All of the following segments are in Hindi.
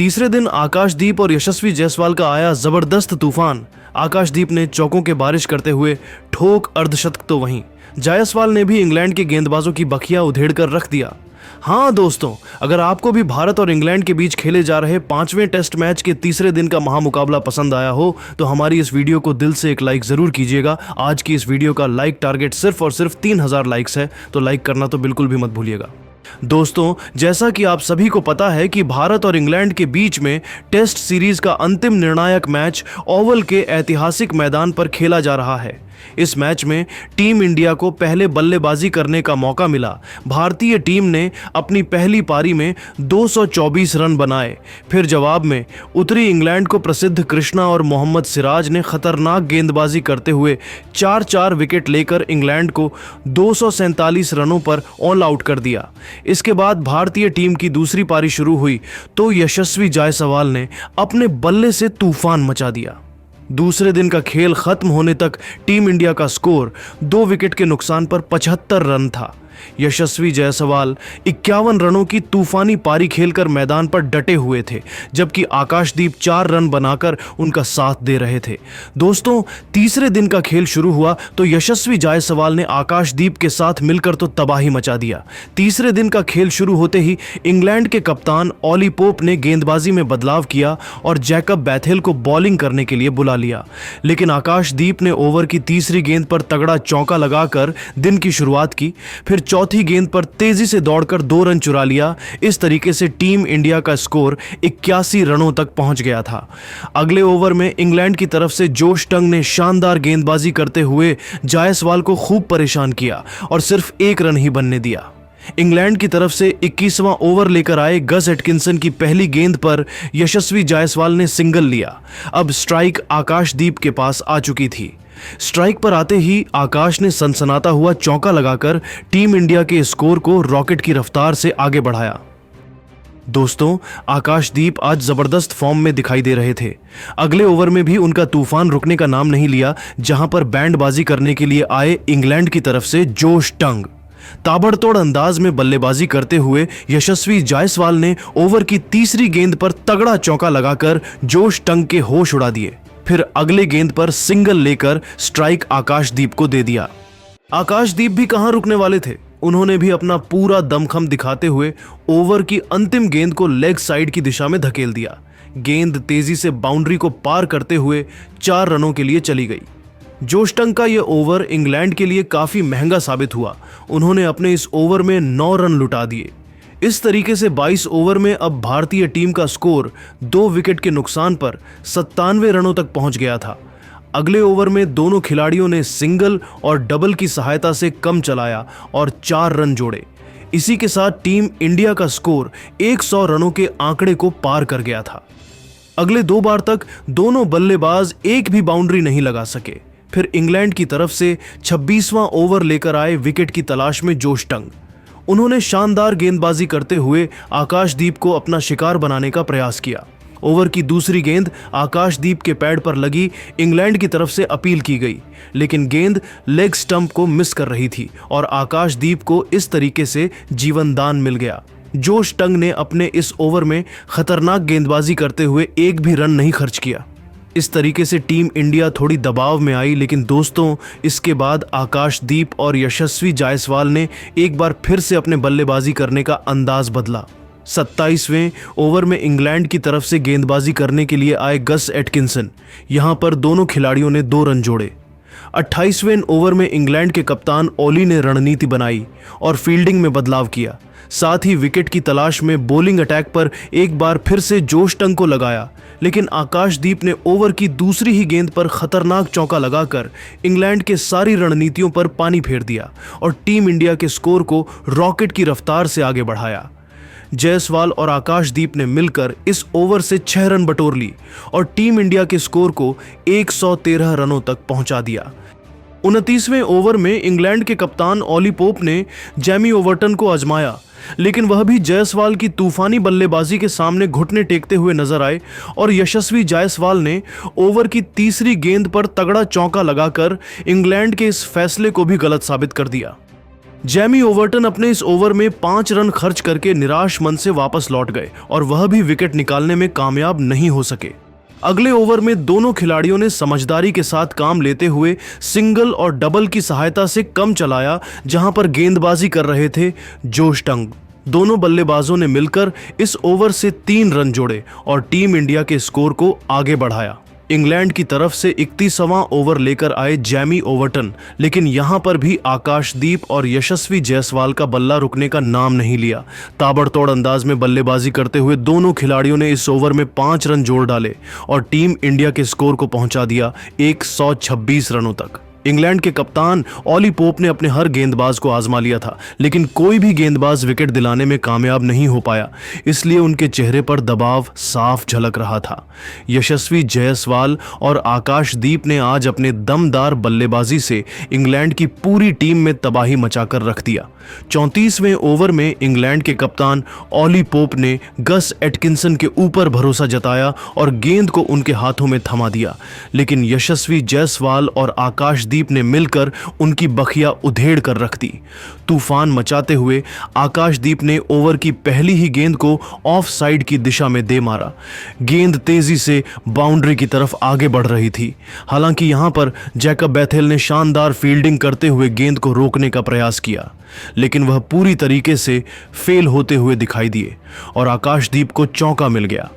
तीसरे दिन आकाशदीप और यशस्वी जायसवाल का आया जबरदस्त तूफान। आकाशदीप ने चौकों के बारिश करते हुए ठोक अर्धशतक तो वहीं जायसवाल ने भी इंग्लैंड के गेंदबाजों की बखिया उधेड़ कर रख दिया। हाँ दोस्तों, अगर आपको भी भारत और इंग्लैंड के बीच खेले जा रहे 5वें टेस्ट मैच के तीसरे दिन का महामुकाबला पसंद आया हो तो हमारी इस वीडियो को दिल से एक लाइक जरूर कीजिएगा। आज की इस वीडियो का लाइक टारगेट सिर्फ और सिर्फ 3000 लाइक्स है, तो लाइक करना तो बिल्कुल भी मत भूलिएगा। दोस्तों, जैसा कि आप सभी को पता है कि भारत और इंग्लैंड के बीच में टेस्ट सीरीज का अंतिम निर्णायक मैच ओवल के ऐतिहासिक मैदान पर खेला जा रहा है। इस मैच में टीम इंडिया को पहले बल्लेबाजी करने का मौका मिला। भारतीय टीम ने अपनी पहली पारी में 224 रन बनाए। फिर जवाब में उत्तरी इंग्लैंड को प्रसिद्ध कृष्णा और मोहम्मद सिराज ने खतरनाक गेंदबाजी करते हुए 4-4 विकेट लेकर इंग्लैंड को 247 रनों पर ऑल आउट कर दिया। इसके बाद भारतीय टीम की दूसरी पारी शुरू हुई तो यशस्वी जायसवाल ने अपने बल्ले से तूफान मचा दिया। दूसरे दिन का खेल खत्म होने तक टीम इंडिया का स्कोर 2 विकेट के नुकसान पर 75 रन था। यशस्वी जायसवाल 51 रनों की तूफानी पारी खेलकर मैदान पर डटे हुए थे, जबकि आकाशदीप 4 रन बनाकर उनका साथ दे रहे थे। दोस्तों, तीसरे दिन का खेल शुरू हुआ तो यशस्वी जायसवाल ने आकाशदीप के साथ मिलकर तो तबाही मचा दिया। तीसरे दिन का खेल शुरू होते ही इंग्लैंड के कप्तान ऑली पोप ने गेंदबाजी में बदलाव किया और जैकब बैथेल को बॉलिंग करने के लिए बुला लिया। लेकिन आकाशदीप ने ओवर की तीसरी गेंद पर तगड़ा चौका लगाकर दिन की शुरुआत की। फिर चौथी गेंद पर तेजी से दौड़कर 2 रन चुरा लिया। इस तरीके से टीम इंडिया का स्कोर 81 रनों तक पहुंच गया था। अगले ओवर में इंग्लैंड की तरफ से जोश टंग ने शानदार गेंदबाजी करते हुए जायसवाल को खूब परेशान किया और सिर्फ 1 रन ही बनने दिया। इंग्लैंड की तरफ से 21वां ओवर लेकर आए गस एटकिंसन की पहली गेंद पर यशस्वी जायसवाल ने सिंगल लिया। अब स्ट्राइक आकाशदीप के पास आ चुकी थी। स्ट्राइक पर आते ही आकाश ने सनसनाता हुआ चौका लगाकर टीम इंडिया के स्कोर को रॉकेट की रफ्तार से आगे बढ़ाया। दोस्तों, आकाशदीप आज जबरदस्त फॉर्म में दिखाई दे रहे थे। अगले ओवर में भी उनका तूफान रुकने का नाम नहीं लिया, जहां पर बैंडबाजी करने के लिए आए इंग्लैंड की तरफ से जोश टंग। ताबड़तोड़ अंदाज में बल्लेबाजी करते हुए यशस्वी जायसवाल ने ओवर की तीसरी गेंद पर तगड़ा चौका लगाकर जोश टंग के होश उड़ा दिए। फिर अगले गेंद पर सिंगल लेकर स्ट्राइक आकाशदीप को दे दिया। आकाशदीप भी कहां रुकने वाले थे, उन्होंने भी अपना पूरा दमखम दिखाते हुए ओवर की अंतिम गेंद को लेग साइड की दिशा में धकेल दिया। गेंद तेजी से बाउंड्री को पार करते हुए 4 रनों के लिए चली गई। जोश टंग का यह ओवर इंग्लैंड के लिए काफी महंगा साबित हुआ। उन्होंने अपने इस ओवर में 9 रन लुटा दिए। इस तरीके से 22 ओवर में अब भारतीय टीम का स्कोर 2 विकेट के नुकसान पर 97 रनों तक पहुंच गया था। अगले ओवर में दोनों खिलाड़ियों ने सिंगल और डबल की सहायता से कम चलाया और 4 रन जोड़े। इसी के साथ टीम इंडिया का स्कोर 100 रनों के आंकड़े को पार कर गया था। अगले 2 बार तक दोनों बल्लेबाज एक भी बाउंड्री नहीं लगा सके। फिर इंग्लैंड की तरफ से 26वां ओवर लेकर आए विकेट की तलाश में जोश टंग। उन्होंने शानदार गेंदबाजी करते हुए आकाशदीप को अपना शिकार बनाने का प्रयास किया। ओवर की दूसरी गेंद आकाशदीप के पैड पर लगी। इंग्लैंड की तरफ से अपील की गई, लेकिन गेंद लेग स्टंप को मिस कर रही थी और आकाशदीप को इस तरीके से जीवनदान मिल गया। जोश टंग ने अपने इस ओवर में खतरनाक गेंदबाजी करते हुए एक भी रन नहीं खर्च किया। इस तरीके से टीम इंडिया थोड़ी दबाव में आई, लेकिन दोस्तों, इसके बाद आकाशदीप और यशस्वी जायसवाल ने एक बार फिर से अपने बल्लेबाजी करने का अंदाज बदला। 27वें ओवर में इंग्लैंड की तरफ से गेंदबाजी करने के लिए आए गस एटकिंसन। यहां पर दोनों खिलाड़ियों ने 2 रन जोड़े। 28वें ओवर में इंग्लैंड के कप्तान ओली ने रणनीति बनाई और फील्डिंग में बदलाव किया। साथ ही विकेट की तलाश में बॉलिंग अटैक पर एक बार फिर से जोश टंग को लगाया, लेकिन आकाशदीप ने ओवर की दूसरी ही गेंद पर खतरनाक चौका लगाकर इंग्लैंड के सारी रणनीतियों पर पानी फेर दिया और टीम इंडिया के स्कोर को रॉकेट की रफ्तार से आगे बढ़ाया। जायसवाल और आकाशदीप ने मिलकर इस ओवर से 6 रन बटोर ली और टीम इंडिया के स्कोर को 113 रनों तक पहुंचा दिया। 29वें ओवर में इंग्लैंड के कप्तान ऑली पोप ने जैमी ओवर्टन को आजमाया, लेकिन वह भी जायसवाल की तूफानी बल्लेबाजी के सामने घुटने टेकते हुए नजर आए और यशस्वी जायसवाल ने ओवर की तीसरी गेंद पर तगड़ा चौका लगाकर इंग्लैंड के इस फैसले को भी गलत साबित कर दिया। जैमी ओवर्टन अपने इस ओवर में 5 रन खर्च करके निराश मन से वापस लौट गए और वह भी विकेट निकालने में कामयाब नहीं हो सके। अगले ओवर में दोनों खिलाड़ियों ने समझदारी के साथ काम लेते हुए सिंगल और डबल की सहायता से कम चलाया, जहां पर गेंदबाजी कर रहे थे जोश टंग। दोनों बल्लेबाजों ने मिलकर इस ओवर से 3 रन जोड़े और टीम इंडिया के स्कोर को आगे बढ़ाया। इंग्लैंड की तरफ से 31वां ओवर लेकर आए जैमी ओवर्टन, लेकिन यहां पर भी आकाशदीप और यशस्वी जायसवाल का बल्ला रुकने का नाम नहीं लिया। ताबड़तोड़ अंदाज में बल्लेबाजी करते हुए दोनों खिलाड़ियों ने इस ओवर में 5 रन जोड़ डाले और टीम इंडिया के स्कोर को पहुंचा दिया 126 रनों तक। इंग्लैंड के कप्तान ऑली पोप ने अपने हर गेंदबाज को आजमा लिया था, लेकिन कोई भी गेंदबाज विकेट दिलाने में कामयाब नहीं हो पाया, इसलिए उनके चेहरे पर दबाव साफ झलक रहा था। यशस्वी जायसवाल और आकाशदीप ने आज अपने दमदार बल्लेबाजी से इंग्लैंड की पूरी टीम में तबाही मचाकर रख दिया। 34वें ओवर में इंग्लैंड के कप्तान ऑली पोप ने गस एटकिंसन के ऊपर भरोसा जताया और गेंद को उनके हाथों में थमा दिया, लेकिन यशस्वी जायसवाल और आकाशदीप ने मिलकर उनकी बखिया उधेड़ कर रख दी। तूफान मचाते हुए आकाशदीप ने ओवर की पहली ही गेंद को ऑफ साइड की दिशा में दे मारा। गेंद तेजी से बाउंड्री की तरफ आगे बढ़ रही थी। हालांकि यहां पर जैकब बैथेल ने शानदार फील्डिंग करते हुए गेंद को रोकने का प्रयास किया, लेकिन वह पूरी तरीके से फेल होते हुए दिखाई दिए और आकाशदीप को चौका मिल गया।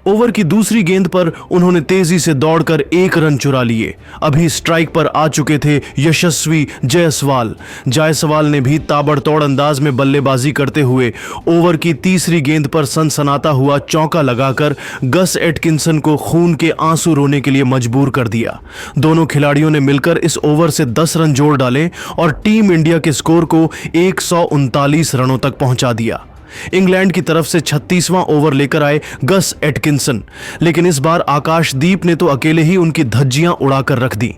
ओवर की दूसरी गेंद पर उन्होंने तेजी से दौड़कर 1 रन चुरा लिए। अभी स्ट्राइक पर आ चुके थे यशस्वी जायसवाल। जायसवाल ने भी ताबड़तोड़ अंदाज में बल्लेबाजी करते हुए ओवर की तीसरी गेंद पर सनसनाता हुआ चौका लगाकर गस एटकिंसन को खून के आंसू रोने के लिए मजबूर कर दिया। दोनों खिलाड़ियों ने मिलकर इस ओवर से 10 रन जोड़ डाले और टीम इंडिया के स्कोर को 139 रनों तक पहुंचा दिया। इंग्लैंड की तरफ से 36वां ओवर लेकर आए गस एटकिंसन, लेकिन इस बार आकाशदीप ने तो अकेले ही उनकी धज्जियां उड़ाकर रख दी।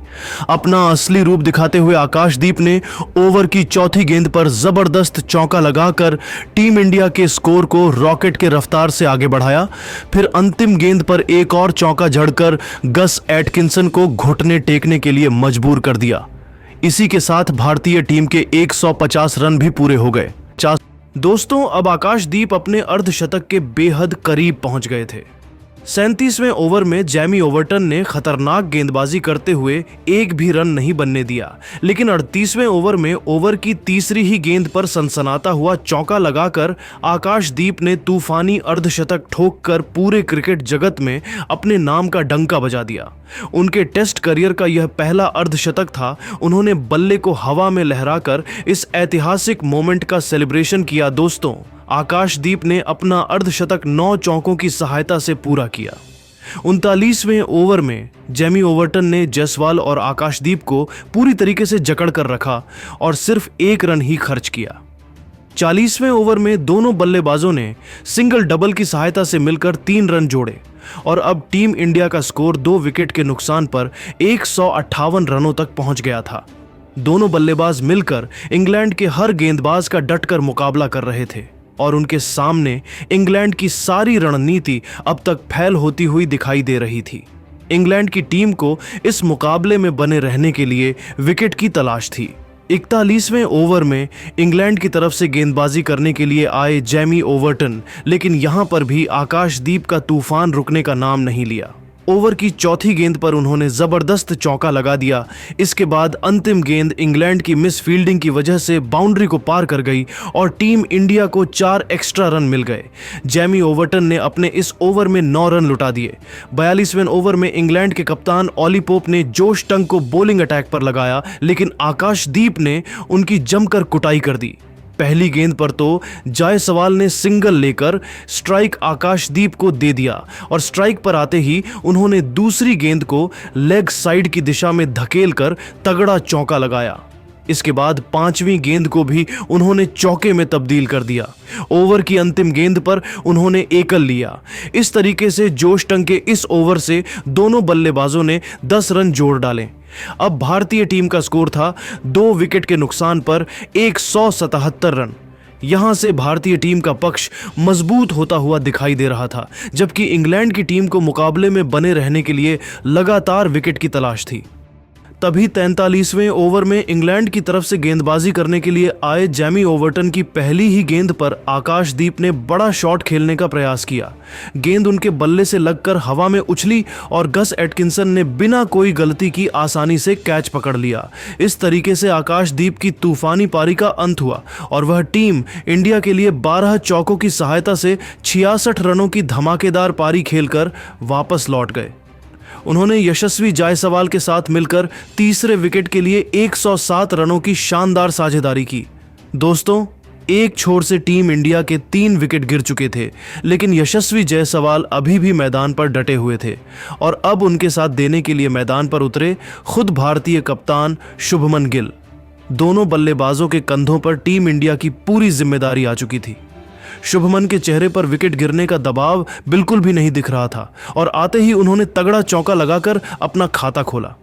अपना असली रूप दिखाते हुए आकाशदीप ने ओवर की चौथी गेंद पर जबरदस्त चौका लगाकर टीम इंडिया के स्कोर को रॉकेट के रफ्तार से आगे बढ़ाया। फिर अंतिम गेंद पर एक और चौका जड़कर गस एटकिंसन को घुटने टेकने के लिए मजबूर कर दिया। इसी के साथ भारतीय टीम के 150 रन भी पूरे हो गए। दोस्तों, अब आकाशदीप अपने अर्धशतक के बेहद करीब पहुंच गए थे। 37वें ओवर में जैमी ओवर्टन ने खतरनाक गेंदबाजी करते हुए एक भी रन नहीं बनने दिया, लेकिन 38वें ओवर में ओवर की तीसरी ही गेंद पर सनसनाता हुआ चौका लगाकर आकाशदीप ने तूफानी अर्धशतक ठोककर पूरे क्रिकेट जगत में अपने नाम का डंका बजा दिया। उनके टेस्ट करियर का यह पहला अर्धशतक था। उन्होंने बल्ले को हवा में लहराकर इस ऐतिहासिक मोमेंट का सेलिब्रेशन किया। दोस्तों, आकाशदीप ने अपना अर्धशतक 9 चौकों की सहायता से पूरा किया। 39वें ओवर में जैमी ओवर्टन ने जायसवाल और आकाशदीप को पूरी तरीके से जकड़ कर रखा और सिर्फ 1 रन ही खर्च किया। 40वें ओवर में दोनों बल्लेबाजों ने सिंगल डबल की सहायता से मिलकर 3 रन जोड़े और अब टीम इंडिया का स्कोर 2 विकेट के नुकसान पर 158 रनों तक पहुंच गया था। दोनों बल्लेबाज मिलकर इंग्लैंड के हर गेंदबाज का डटकर मुकाबला कर रहे थे और उनके सामने इंग्लैंड की सारी रणनीति अब तक फैल होती हुई दिखाई दे रही थी। इंग्लैंड की टीम को इस मुकाबले में बने रहने के लिए विकेट की तलाश थी। 41वें ओवर में इंग्लैंड की तरफ से गेंदबाजी करने के लिए आए जैमी ओवर्टन, लेकिन यहां पर भी आकाशदीप का तूफान रुकने का नाम नहीं लिया। ओवर की चौथी गेंद पर उन्होंने जबरदस्त चौका लगा दिया। इसके बाद अंतिम गेंद इंग्लैंड की मिस फील्डिंग की वजह से बाउंड्री को पार कर गई और टीम इंडिया को 4 एक्स्ट्रा रन मिल गए। जैमी ओवर्टन ने अपने इस ओवर में 9 रन लुटा दिए। 42वें ओवर में इंग्लैंड के कप्तान ऑली पोप ने जोश टंग को बॉलिंग अटैक पर लगाया, लेकिन आकाशदीप ने उनकी जमकर कुटाई कर दी। पहली गेंद पर तो जायसवाल ने सिंगल लेकर स्ट्राइक आकाशदीप को दे दिया और स्ट्राइक पर आते ही उन्होंने दूसरी गेंद को लेग साइड की दिशा में धकेलकर तगड़ा चौका लगाया। इसके बाद 5वीं गेंद को भी उन्होंने चौके में तब्दील कर दिया। ओवर की अंतिम गेंद पर उन्होंने एकल लिया। इस तरीके से जोश टंग के इस ओवर से दोनों बल्लेबाजों ने 10 रन जोड़ डाले। अब भारतीय टीम का स्कोर था 2 विकेट के नुकसान पर 177 रन। यहां से भारतीय टीम का पक्ष मजबूत होता हुआ दिखाई दे रहा था, जबकि इंग्लैंड की टीम को मुकाबले में बने रहने के लिए लगातार विकेट की तलाश थी। तभी 43वें ओवर में इंग्लैंड की तरफ से गेंदबाजी करने के लिए आए जैमी ओवर्टन की पहली ही गेंद पर आकाशदीप ने बड़ा शॉट खेलने का प्रयास किया। गेंद उनके बल्ले से लगकर हवा में उछली और गस एटकिंसन ने बिना कोई गलती की आसानी से कैच पकड़ लिया। इस तरीके से आकाशदीप की तूफानी पारी का अंत हुआ और वह टीम इंडिया के लिए 12 चौकों की सहायता से 66 रनों की धमाकेदार पारी खेलकर वापस लौट गए। उन्होंने यशस्वी जायसवाल के साथ मिलकर तीसरे विकेट के लिए 107 रनों की शानदार साझेदारी की। दोस्तों, एक छोर से टीम इंडिया के 3 विकेट गिर चुके थे, लेकिन यशस्वी जायसवाल अभी भी मैदान पर डटे हुए थे और अब उनके साथ देने के लिए मैदान पर उतरे खुद भारतीय कप्तान शुभमन गिल। दोनों बल्लेबाजों के कंधों पर टीम इंडिया की पूरी जिम्मेदारी आ चुकी थी। शुभमन के चेहरे पर विकेट गिरने का दबाव बिल्कुल भी नहीं दिख रहा था और आते ही उन्होंने तगड़ा चौका लगाकर अपना खाता खोला।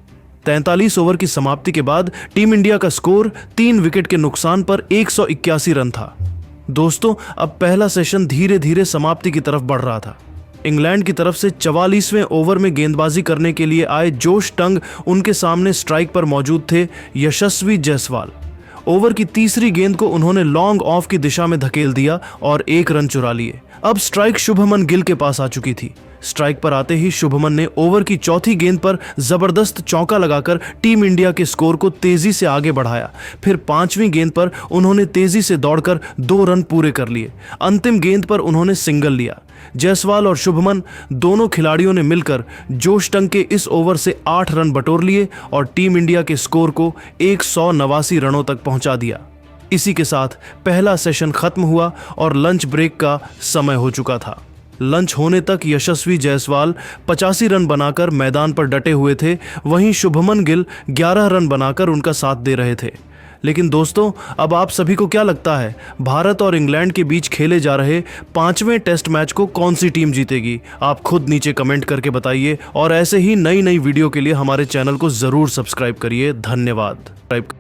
43 ओवर की समाप्ति के बाद टीम इंडिया का स्कोर 3 विकेट के नुकसान पर 181 रन था। दोस्तों, अब पहला सेशन धीरे धीरे समाप्ति की तरफ बढ़ रहा था। इंग्लैंड की तरफ से 44वें ओवर में गेंदबाजी करने के लिए आए जोश टंग उनके सामने स्ट्राइक पर मौजूद थे यशस्वी जायसवाल। ओवर की तीसरी गेंद को उन्होंने लॉन्ग ऑफ की दिशा में धकेल दिया और 1 रन चुरा लिए। अब स्ट्राइक शुभमन गिल के पास आ चुकी थी। स्ट्राइक पर आते ही शुभमन ने ओवर की चौथी गेंद पर जबरदस्त चौका लगाकर टीम इंडिया के स्कोर को तेजी से आगे बढ़ाया। फिर 5वीं गेंद पर उन्होंने तेजी से दौड़कर 2 रन पूरे कर लिए। अंतिम गेंद पर उन्होंने सिंगल लिया। जायसवाल और शुभमन दोनों खिलाड़ियों ने मिलकर जोश टंग के इस ओवर से 8 रन बटोर लिए और टीम इंडिया के स्कोर को 189 रनों तक पहुंचा दिया। इसी के साथ पहला सेशन खत्म हुआ और लंच ब्रेक का समय हो चुका था। लंच होने तक यशस्वी जायसवाल 85 रन बनाकर मैदान पर डटे हुए थे, वहीं शुभमन गिल 11 रन बनाकर उनका साथ दे रहे थे। लेकिन दोस्तों, अब आप सभी को क्या लगता है, भारत और इंग्लैंड के बीच खेले जा रहे 5वें टेस्ट मैच को कौन सी टीम जीतेगी? आप खुद नीचे कमेंट करके बताइए और ऐसे ही नई वीडियो के लिए हमारे चैनल को जरूर सब्सक्राइब करिए। धन्यवाद।